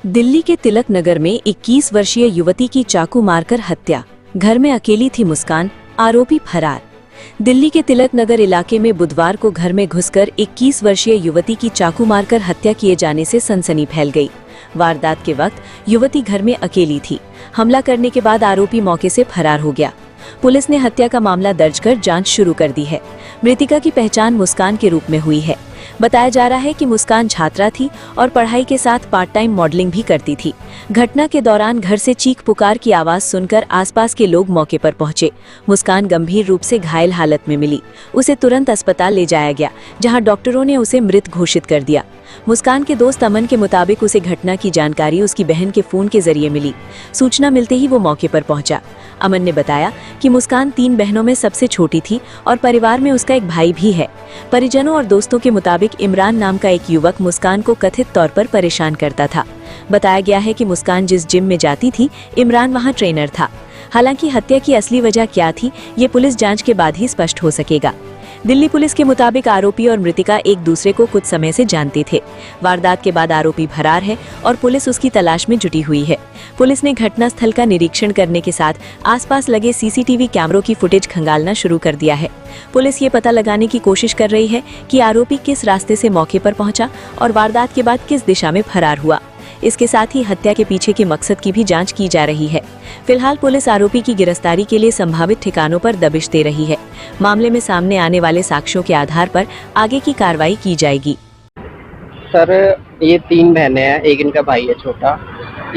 दिल्ली के तिलक नगर में 21 वर्षीय युवती की चाकू मारकर हत्या। घर में अकेली थी मुस्कान, आरोपी फरार। दिल्ली के तिलक नगर इलाके में बुधवार को घर में घुसकर 21 वर्षीय युवती की चाकू मारकर हत्या किए जाने से सनसनी फैल गई। वारदात के वक्त युवती घर में अकेली थी। हमला करने के बाद आरोपी मौके से फरार हो गया। पुलिस ने हत्या का मामला दर्ज कर जांच शुरू कर दी है। मृतिका की पहचान मुस्कान के रूप में हुई है। बताया जा रहा है कि मुस्कान छात्रा थी और पढ़ाई के साथ पार्ट टाइम मॉडलिंग भी करती थी। घटना के दौरान घर से चीख पुकार की आवाज सुनकर आसपास के लोग मौके पर पहुंचे। मुस्कान गंभीर रूप से घायल हालत में मिली। उसे तुरंत अस्पताल ले जाया गया, जहां डॉक्टरों ने उसे मृत घोषित कर दिया। मुस्कान के दोस्त अमन के मुताबिक उसे घटना की जानकारी उसकी बहन के फोन के जरिए मिली। सूचना मिलते ही वो मौके पर पहुंचा। अमन ने बताया कि मुस्कान 3 बहनों में सबसे छोटी थी और परिवार में उसका एक भाई भी है। परिजनों और दोस्तों के मुताबिक इमरान नाम का एक युवक मुस्कान को कथित तौर पर परेशान करता था। बताया गया है कि मुस्कान जिस जिम में जाती थी, इमरान वहां ट्रेनर था। हालांकि हत्या की असली वजह क्या थी, ये पुलिस जांच के बाद ही स्पष्ट हो सकेगा। दिल्ली पुलिस के मुताबिक आरोपी और मृतिका एक दूसरे को कुछ समय से जानते थे। वारदात के बाद आरोपी फरार है और पुलिस उसकी तलाश में जुटी हुई है। पुलिस ने घटनास्थल का निरीक्षण करने के साथ आसपास लगे सीसीटीवी कैमरों की फुटेज खंगालना शुरू कर दिया है। पुलिस ये पता लगाने की कोशिश कर रही है कि आरोपी किस रास्ते से मौके पर पहुंचा और वारदात के बाद किस दिशा में फरार हुआ। इसके साथ ही हत्या के पीछे के मकसद की भी जांच की जा रही है। फिलहाल पुलिस आरोपी की गिरफ्तारी के लिए संभावित ठिकानों पर दबिश दे रही है। मामले में सामने आने वाले साक्ष्यों के आधार पर आगे की कार्रवाई की जाएगी। सर, ये 3 बहनें हैं, एक इनका भाई है छोटा।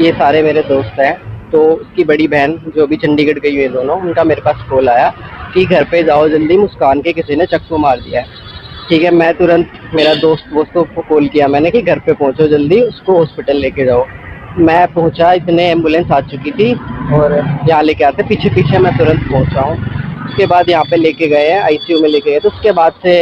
ये सारे मेरे दोस्त हैं। तो उसकी बड़ी बहन जो भी चंडीगढ़ गई हुई है दोनों, उनका मेरे पास कॉल आया कि घर पे जाओ जल्दी, मुस्कान के किसी ने चक्कू मार दिया है। ठीक है, मैं तुरंत मेरा दोस्तों को कॉल किया मैंने कि घर पे पहुंचो जल्दी, उसको हॉस्पिटल लेके जाओ। मैं पहुंचा, इतने एम्बुलेंस आ चुकी थी और यहाँ लेके आते पीछे मैं तुरंत पहुंचा हूँ। उसके बाद यहाँ पे लेके गए हैं, आईसीयू में लेके गए। तो उसके बाद से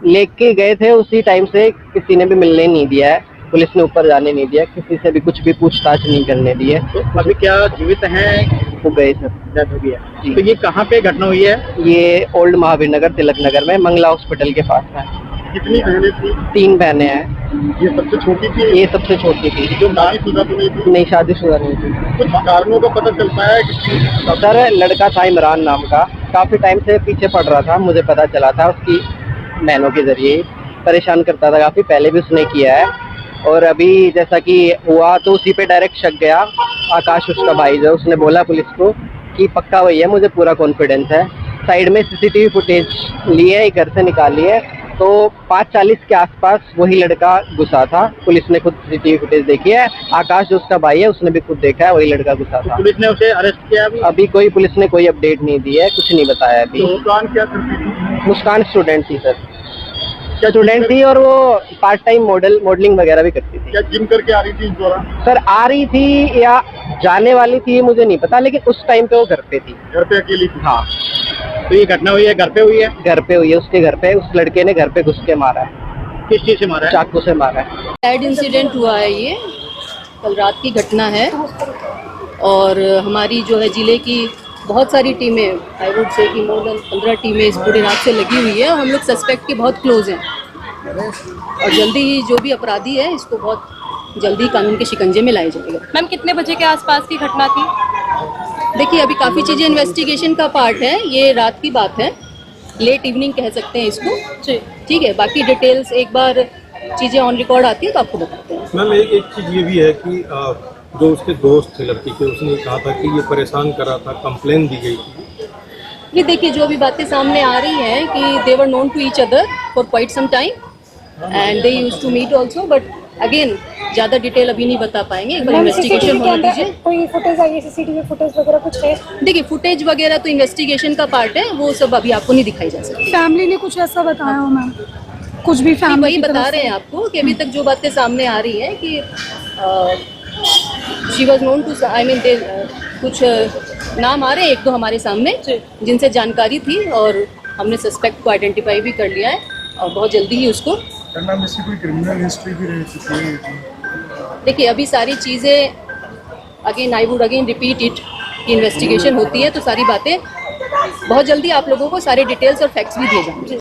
लेके गए थे, उसी टाइम से किसी ने भी मिलने नहीं दिया है। पुलिस ने ऊपर जाने नहीं दिया, किसी से भी कुछ भी पूछताछ नहीं करने दी है। तो अभी क्या जीवित हैं? वो गए सर, डेथ हो गया। तो ये कहाँ पे घटना हुई है? ये ओल्ड महावीर नगर तिलक नगर में मंगला हॉस्पिटल के पास है। कितनी बहनें थी? 3 बहनें हैं। ये सबसे छोटी थी? ये सबसे छोटी थी। जो शादीशुदा तो नहीं थी? नहीं, शादीशुदा नहीं थी। कुछ कारणों का पता चल पाया है? सर, लड़का था इमरान नाम का, काफी टाइम से पीछे पड़ रहा था। मुझे पता चला था उसकी बहनों के जरिए, परेशान करता था काफी, पहले भी उसने किया है। और अभी जैसा कि हुआ तो उसी पे डायरेक्ट शक गया। आकाश उसका भाई जो, उसने बोला पुलिस को कि पक्का वही है, मुझे पूरा कॉन्फिडेंस है। साइड में सीसीटीवी फुटेज लिए, घर से निकाली है, तो 5:40 के आसपास वही लड़का घुसा था। पुलिस ने खुद सीसीटीवी फुटेज देखी है। आकाश जो उसका भाई है, उसने भी खुद देखा है, वही लड़का घुसा था। पुलिस ने उसे अरेस्ट किया? अभी कोई पुलिस ने कोई अपडेट नहीं दी है, कुछ नहीं बताया अभी। तो मुस्कान क्या करती थी? मुस्कान स्टूडेंट थी सर, क्या स्टूडेंट थी और वो पार्ट टाइम मॉडलिंग वगैरह भी करती थी। क्या जिम करके आ रही थी इस दौरान? सर, आ रही थी या जाने वाली थी मुझे नहीं पता, लेकिन उस टाइम पे वो घर पे थी। घर पे अकेली थी? हाँ। तो ये घटना हुई है घर पे हुई है? घर पे हुई है, उसके घर पे। उस लड़के ने घर पे घुस के मारा है। किस चीज से मारा है? चाकू से मारा है। सैड इंसिडेंट हुआ है, ये कल रात की घटना है। और हमारी जो है जिले की बहुत सारी टीमें, आई वुड से कि मोर देन 15 टीमें इस पूरे रात से लगी हुई है। हम लोग सस्पेक्ट के बहुत क्लोज हैं और जल्दी ही जो भी अपराधी है इसको बहुत जल्दी कानून के शिकंजे में लाया जाएगा। मैम, कितने बजे के आसपास की घटना थी? देखिए, अभी काफ़ी चीज़ें इन्वेस्टिगेशन का पार्ट है, ये रात की बात है, लेट इवनिंग कह सकते हैं इसको। ठीक है, बाकी डिटेल्स एक बार चीज़ें ऑन रिकॉर्ड आती है तो आपको बताते हैं। मैम, एक चीज़ ये भी है कि जो उसके दोस्त थे लड़की के, उसने कहा था कि ये परेशान कर रहा था, कंप्लेन दी गई थी। ये देखिए, जो अभी बातें सामने आ रही हैं कि they were known to each other for quite some time and they used to meet also, but again ज़्यादा डिटेल अभी नहीं बता पाएंगे। एक बार इन्वेस्टिगेशन होने दीजिए। कोई फुटेज आई है, सीसीटीवी फुटेज वगैरह कुछ है? देखिए, फुटेज वगैरह तो इन्वेस्टिगेशन का पार्ट है, वो सब अभी आपको नहीं दिखाई जा सकती। फैमिली ने कुछ ऐसा बताया हो मैम? कुछ भी फैमिली वही बता रहे हैं आपको कि अभी तक जो बातें सामने आ रही हैं कि she was known to, I mean कुछ नाम आ रहे हैं 1-2 हमारे सामने जिनसे जानकारी थी और हमने सस्पेक्ट को आइडेंटिफाई भी कर लिया है और बहुत जल्दी ही उसको। मैम, इसकी कोई क्रिमिनल हिस्ट्री भी रह चुकी है? देखिए, अभी सारी चीज़ें again I would again repeat it, investigation होती है तो सारी बातें बहुत जल्दी आप लोगों को सारे डिटेल्स और फैक्ट्स भी दिए जाएंगे।